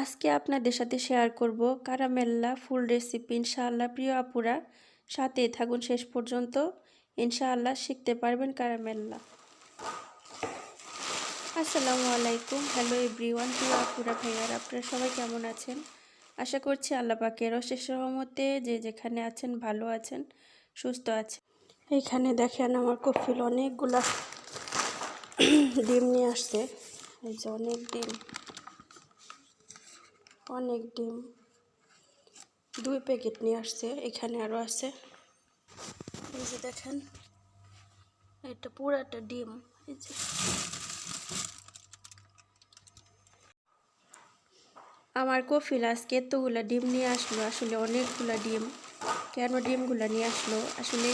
আজকে আপনাদের সাথে শেয়ার করব কারামেল্লা ফুল রেসিপি। ইনশাআল্লাহ প্রিয় আপুরা সাথেই থাকুন শেষ পর্যন্ত, ইনশাআল্লাহ শিখতে পারবেন কারামেল্লা। আসসালামু আলাইকুম, হ্যালো এভরিওয়ান। প্রিয় আপুরা ভাইয়ারা, আপনারা সবাই কেমন আছেন? আশা করছি আল্লাহ পাকের অশেষ রহমতে যে যেখানে আছেন ভালো আছেন, সুস্থ আছেন। এইখানে দেখেন আমার কফিল অনেকগুলা ডিম নিয়ে আসছে। এই যে অনেক ডিম, 2 প্যাকেট নিয়ে আসছে। এখানে আরও আছে, এই যে দেখেন এটা পুরাটা ডিম। এই যে আমার কফিল আজকে এতগুলা ডিম নিয়ে আসলো, আসলে অনেকগুলা ডিম। কেন ডিমগুলা নিয়ে আসলো? আসলে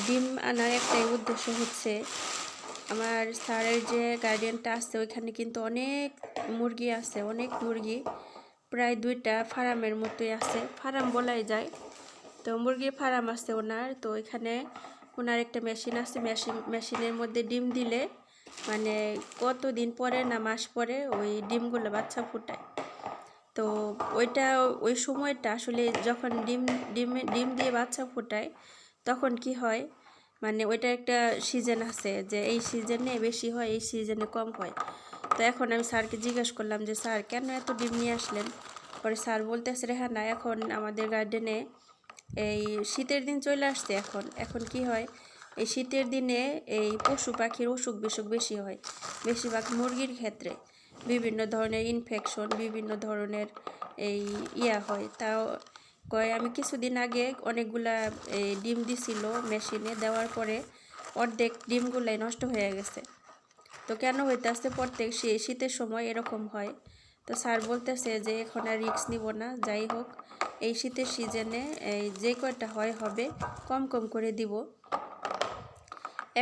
ডিম আনার একটাই উদ্দেশ্য হচ্ছে, আমার স্যারের যে গার্ডেনটা আছে ওইখানে কিন্তু অনেক মুরগি আছে, অনেক মুরগি, প্রায় 2টা ফার্মের মতোই আছে, ফার্ম বলাই যায়। তো মুরগির ফার্ম আছে ওনার। তো এখানে ওনার একটা মেশিন আছে, মেশিনের মধ্যে ডিম দিলে মানে কতদিন পরে না মাস পরে ওই ডিমগুলো বাচ্চা ফুটায়। তো ওই সময়টা আসলে যখন ডিম দিয়ে বাচ্চা ফোটায় তখন কি হয়, মানে ওইটা একটা সিজন আছে যে এই সিজনে বেশি হয়, এই সিজনে কম হয়। তো এখন আমি স্যারকে জিজ্ঞেস করলাম যে স্যার কেন এত ডিম নিয়ে আসলেন? পরে স্যার বলতেছে রেহানা, এখন আমাদের গার্ডেনে এই শীতের দিন চলে আসছে। এখন কি হয়, এই শীতের দিনে এই পশু পাখির অসুখ বিসুখ বেশি হয়, বেশিরভাগ মুরগির ক্ষেত্রে বিভিন্ন ধরনের ইনফেকশন, বিভিন্ন ধরনের এই হয়। তাও কয় আমি কিছুদিন আগে অনেকগুলা ডিম দিছিল মেশিনে, দেওয়ার পরে অর্ধেক ডিমগুলাই নষ্ট হয়ে গেছে। তো কেন হইতেছে? প্রত্যেক শীতের সময় এরকম হয়। তো স্যার বলতেছে যে এখন আর রিস্ক নিব না, যাই হোক এই শীতের সিজনে এই যে কয়টা হবে কম কম করে দিব।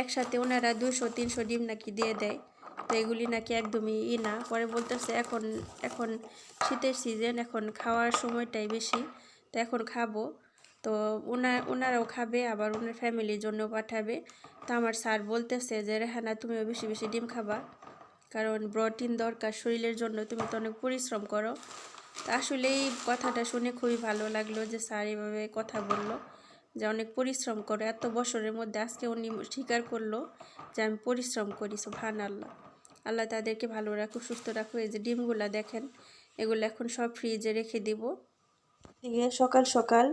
একসাথে ওনারা 200-300 ডিম নাকি দিয়ে দেয়। তো এগুলি নাকি একদমই না। পরে বলতেছে এখন শীতের সিজন, এখন খাওয়ার সময়টাই বেশি, তো এখন খাবো। তো ওনারাও খাবে, আবার ওনার ফ্যামিলির জন্য পাঠাবে। তো আমার স্যার বলতেছে যে রেহানা, তুমিও বেশি বেশি ডিম খাবা, কারণ প্রোটিন দরকার শরীরের জন্য, তুমি তো অনেক পরিশ্রম করো। তো আসলে এই কথাটা শুনে খুবই ভালো লাগলো যে স্যার এভাবে কথা বললো, যে অনেক পরিশ্রম করে এত বছরের মধ্যে আজকে উনি স্বীকার করলো যে আমি পরিশ্রম করি। সুবহানাল্লাহ, আল্লাহ তাদেরকে ভালো রাখুক, সুস্থ রাখুক। এই যে ডিমগুলা দেখেন, এগুলো এখন সব ফ্রিজে রেখে দিব। এদিকে সকাল সকাল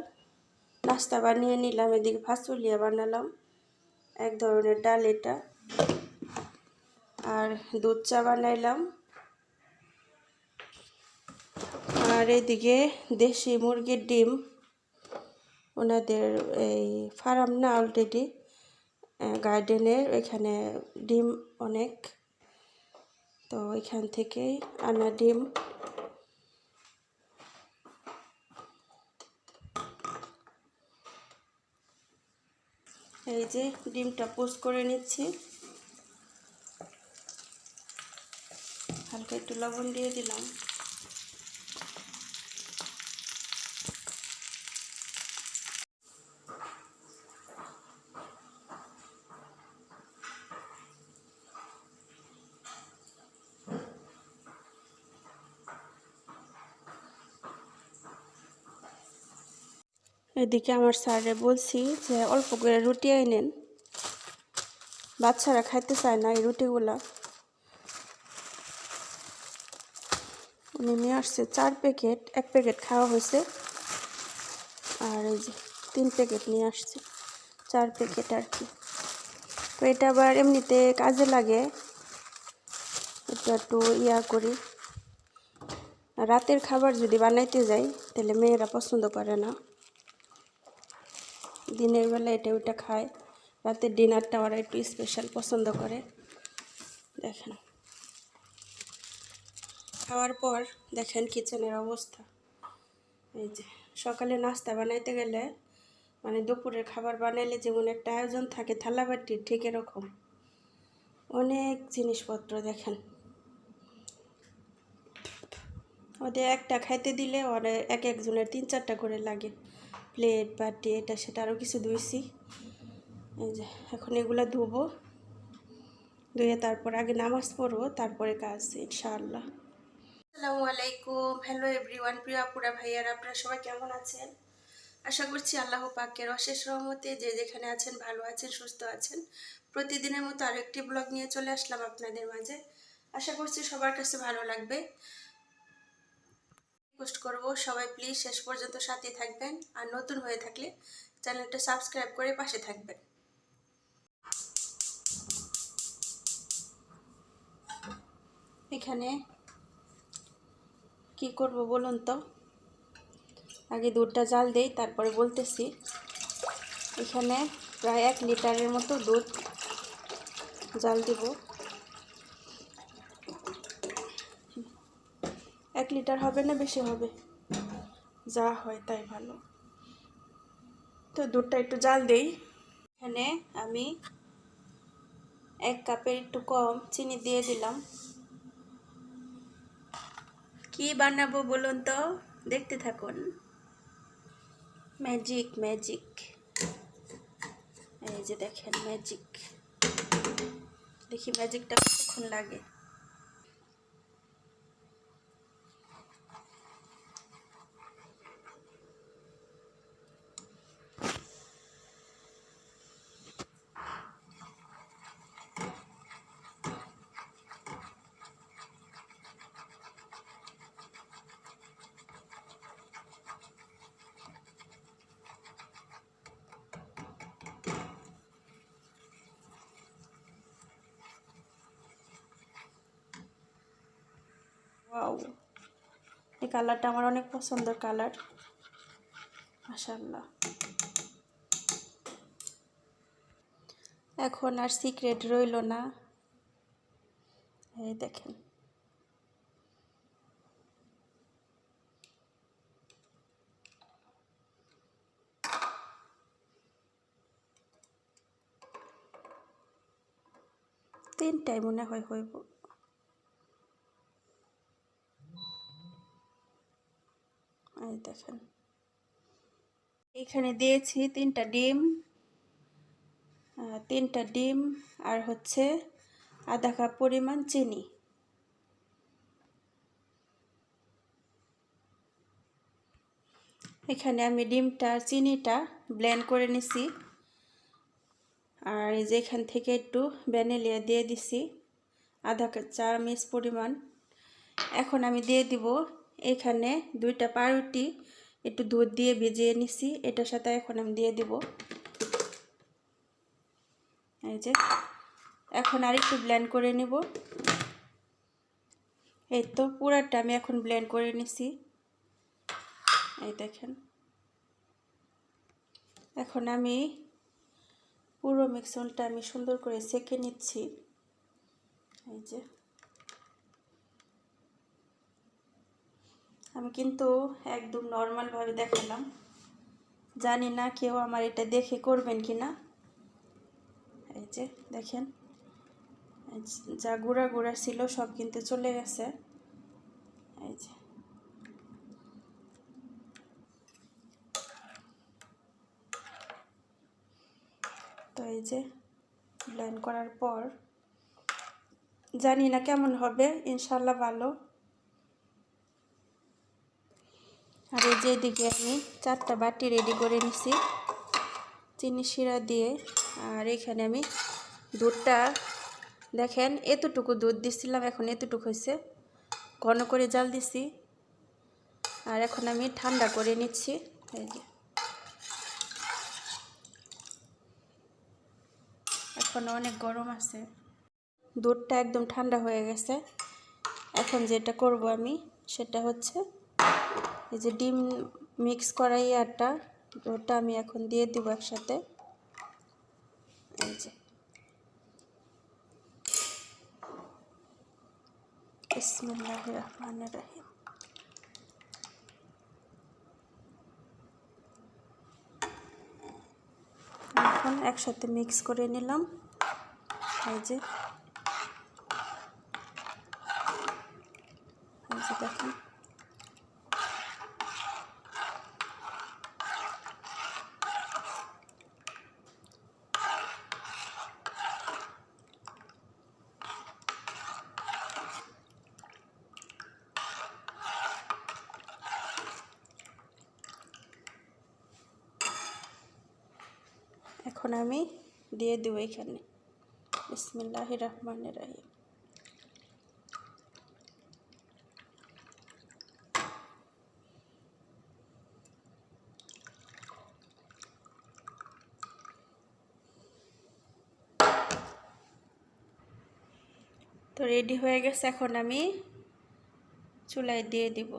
নাস্তা বানিয়ে নিলাম, এদিকে ফাসুলিয়া বানালাম, এক ধরনের ডাল এটা, আর দুধ চা বানাইলাম। আর এদিকে দেশি মুরগির ডিম, ওনাদের এই ফার্ম না অলরেডি গার্ডেনের, এখানে ডিম অনেক, তো এখান থেকেই আনা ডিম। এই যে ডিমটা পোস্ট করে নিচ্ছি, হালকা একটু লবণ দিয়ে দিলাম। এদিকে আমার স্যারে বলছি যে অল্প করে রুটি আনেন, বাচ্চারা খাইতে চায় না এই রুটিগুলা। উনি নিয়ে আসছে 4 প্যাকেট, 1 প্যাকেট খাওয়া হয়েছে, আর এই যে 3 প্যাকেট নিয়ে আসছে, 4 প্যাকেট আর কি। তো এটা আবার এমনিতে কাজে লাগে, এটা একটু করি। রাতের খাবার যদি বানাইতে যাই তাহলে মেয়েরা পছন্দ করে না, দিনের বেলা এটা ওইটা খায়, রাতের ডিনারটা ওরা একটু স্পেশাল পছন্দ করে। দেখেন খাওয়ার পর দেখেন কিচেনের অবস্থা। এই যে সকালে নাস্তা বানাইতে গেলে, মানে দুপুরের খাবার বানাইলে যেমন একটা আয়োজন থাকে থালাবাটির, ঠিক এরকম অনেক জিনিসপত্র। দেখেন ওদের একটা খাইতে দিলে ওরা এক একজনের 3-4টা করে লাগে, প্লেট বাটি এটা সেটা আরও কিছু ধুইছি। এই যে এখন এগুলো ধুবো, ধুয়ে তারপর আগে নামাজ পড়বো, তারপরে কাজ ইনশাআল্লাহ। আসসালামু আলাইকুম, হ্যালো এভরিওয়ান, প্রিয় আপুরা ভাইয়ারা, আপনারা সবাই কেমন আছেন? আশা করছি আল্লাহ পাকের অশেষ রহমতে যে যেখানে আছেন ভালো আছেন, সুস্থ আছেন। প্রতিদিনের মতো আরেকটি ব্লগ নিয়ে চলে আসলাম আপনাদের মাঝে। আশা করছি সবার কাছে ভালো লাগবে। রিকোয়েস্ট করব সবাই প্লিজ শেষ পর্যন্ত সাথে থাকবেন, আর নতুন হয়ে থাকলে চ্যানেলটা সাবস্ক্রাইব করে পাশে থাকবেন। এখানে কি করব বলুন তো, আগে দুধটা জাল দেই তারপরে বলতেছি। এখানে প্রায় 1 লিটারের মতো দুধ জাল দিব। 1 লিটার হবে না, বেশি হবে, যা হয় তাই ভালো। তো দুধটা একটু জাল দেই। এখানে আমি 1 কাপের একটু কম চিনি দিয়ে দিলাম। কি বানাবো বলুন তো, দেখতে থাকুন। ম্যাজিক ম্যাজিক, এই যে দেখেন ম্যাজিক। দেখি ম্যাজিকটা কতক্ষণ লাগে। ওয়াও, এই কালারটা আমার অনেক পছন্দের কালার, মাশাআল্লাহ। এখন আর সিক্রেট রইল না, এই দেখেন। তিনটাই মনে হয় হইব। এই দেখেন, এখানে দিয়েছি 3টা ডিম, 3টা ডিম, আর হচ্ছে আধা কাপ পরিমাণ চিনি। এখানে আমি ডিমটা চিনিটা ব্লেন্ড করে নিছি, আর এই যে এখান থেকে একটু ভ্যানিলা দিয়ে দিছি আধা চামচ পরিমাণ। এখন আমি দিয়ে দিব এখানে 2টা পাউরুটি একটু দুধ দিয়ে ভিজিয়ে নিছি, এটার সাথে এখন আমি দিয়ে দিব। এই যে এখন আর একটু ব্লেন্ড করে নেব। এই তো পুরাটা আমি এখন ব্লেন্ড করে নিছি, এই দেখেন। এখন আমি পুরো মিশ্রণটা আমি সুন্দর করে সেঁকে নিচ্ছি। এই যে আমি কিন্তু একদম নর্মালভাবে দেখালাম, জানি না কেউ আমার এটা দেখে করবেন কি না। এই যে দেখেন, যা গুঁড়া গুঁড়া ছিল সব কিন্তু চলে গেছে। এই যে তো এই যে ব্লেন্ড করার পর জানি না কেমন হবে, ইনশাল্লাহ ভালো। আর এই যে এদিকে আমি 4টা বাটি রেডি করে নিছি চিনি শিরা দিয়ে। আর এখানে আমি দুধটা দেখেন এতটুকু দুধ দিছিলাম, এখন এতটুকু হয়েছে, ঘন করে জাল দিছি। আর এখন আমি ঠান্ডা করে নিচ্ছি। এই যে এখন অনেক গরম আছে, দুধটা একদম ঠান্ডা হয়ে গেছে। এখন যেটা করব আমি সেটা হচ্ছে এই যে ডিম মিক্স করা ইয়ারটা, ওটা আমি এখন দিয়ে দিব একসাথে। এই যে বিসমিল্লাহির রহমানির রহিম। এখন একসাথে মিক্স করে নিলাম। এই যে দেখেন, এখন আমি দিয়ে দেব এখানে। বিসমিল্লাহির রহমানির রহিম। তো রেডি হয়ে গেছে, এখন আমি চুলায় দিয়ে দিব।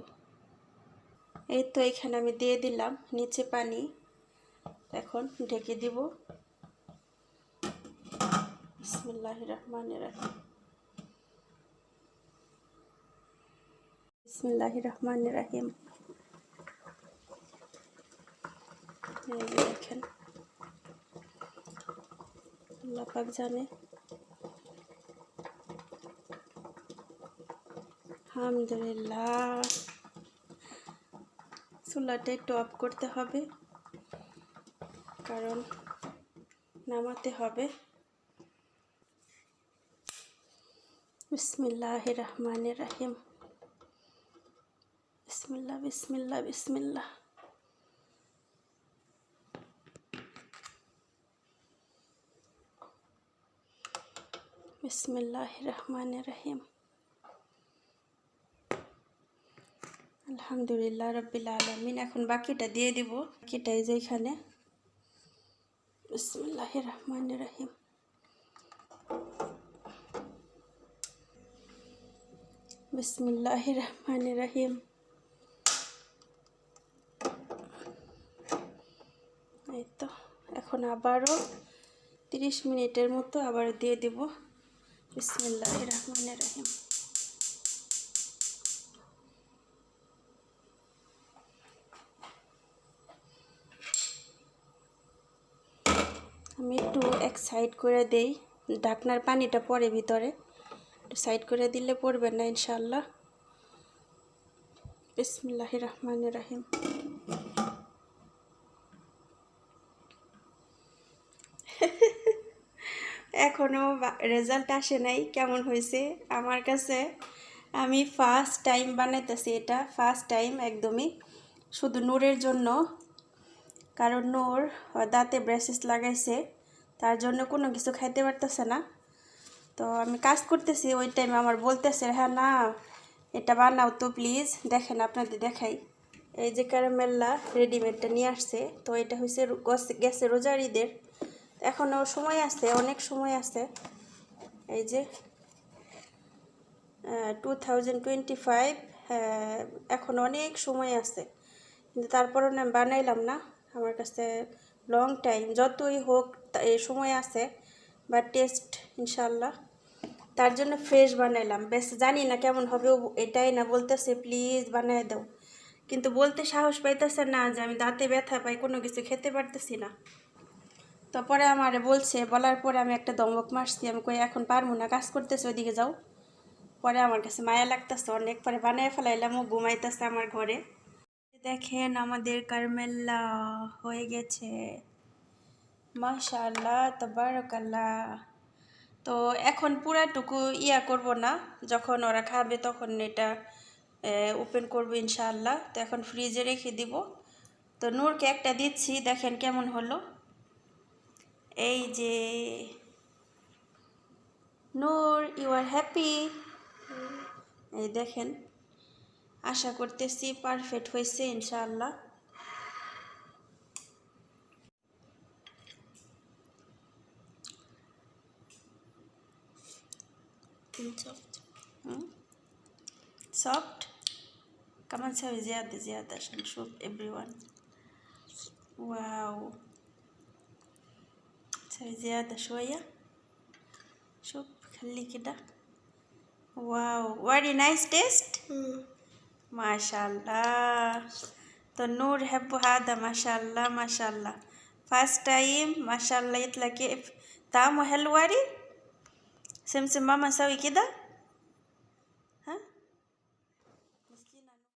এই তো এখানে আমি দিয়ে দিলাম নিচে পানি, এখন ঢেকে দিব। বিসমিল্লাহির রহমানির রহিম। বিসমিল্লাহির রহমানির রহিম। এই যে দেখেন, আল্লাহ পাক জানে। আলহামদুলিল্লাহ। চুলাটা একটু অফ করতে হবে, কারণ নামাতে হবে। বিসমিল্লাহির রহমানির রহিম। বিসমিল্লাহ বিসমিল্লাহ বিসমিল্লাহ। বিসমিল্লাহির রহমানির রহিম। আলহামদুলিল্লাহ রাব্বিল আলামিন। এখন বাকিটা দিয়ে দিব। বাকিটা এই যে এখানে। বিসমিল্লাহির রহমানির রহিম। বিসমিল্লাহির রহমানির রহিম। এই তো এখন আবারও 30 মিনিটের মতো আবার দিয়ে দিব। বিসমিল্লাহির রহমানির রহিম। আমি একটু এক সাইড করে দেই, ঢাকনার পানিটা পড়ে ভিতরে, একটু সাইড করে দিলে পড়বে না ইনশাআল্লাহ। বিসমিল্লাহির রহমানির রহিম। এখনও রেজাল্ট আসে নাই কেমন হয়েছে আমার কাছে। আমি ফার্স্ট টাইম বানাইতেছি, এটা ফার্স্ট টাইম একদমই, শুধু নূরের জন্য। কারণ নূর দাঁতে ব্রেসেস লাগাইছে, তার জন্য কোনো কিছু খাইতে পারতেছে না। তো আমি কাজ করতেছি, ওই টাইমে আমার বলতেছে হ্যাঁ না এটা বানাও তো প্লিজ। দেখেন আপনাদের দেখাই, এই যে ক্যারামেল্লা রেডিমেডটা নিয়ে আসছে। তো এটা হচ্ছে গেছে রোজার ঈদের, এখনও সময় আছে, অনেক সময় আছে। এই যে 2025, এখন অনেক সময় আছে, কিন্তু তারপরও না বানাইলাম না। আমার কাছে লং টাইম, যতই হোক এই সময় আছে, বা টেস্ট ইনশাল্লাহ, তার জন্য ফ্রেশ বানাইলাম। বেশ জানি না কেমন হবে, এটাই না বলতেছে প্লিজ বানাই দাও, কিন্তু বলতে সাহস পাইতেছে না, যে আমি দাঁতে ব্যথা পাই, কোনো কিছু খেতে পারতেছি না। তো পরে আমারে বলছে, বলার পরে আমি একটা দমক মারছি, আমি কই এখন পারবো না, কাজ করতেছে ওইদিকে যাও। পরে আমার কাছে মায়া লাগতেছে অনেক, পরে বানিয়ে ফেলাইলাম, ও ঘুমাইতেছে আমার ঘরে। দেখেন আমাদের কারমেল্লা হয়ে গেছে, মাশাআল্লাহ তাবারাকাল্লাহ। তো এখন পুরাটুকু করব না, যখন ওরা খাবে তখন এটা ওপেন করবো ইনশাআল্লাহ। তো এখন ফ্রিজে রেখে দিব। তো নূরকে একটা দিচ্ছি, দেখেন কেমন হলো। এই যে নূর, ইউ আর হ্যাপি। এই দেখেন, আশা করতেছি পারফেক্ট হয়েছে ইনশাআল্লাহ। soft كمان سوي زيادة عشان نشوف everyone. واو، سوي زيادة شوية، شوف خليه كده. واو very nice taste. ما شاء الله. तो नूर يحب هذا ما شاء الله ما شاء الله. first time ما شاء الله يطلع كيف طعمه حلو. وري سمسم ماما سوي كده.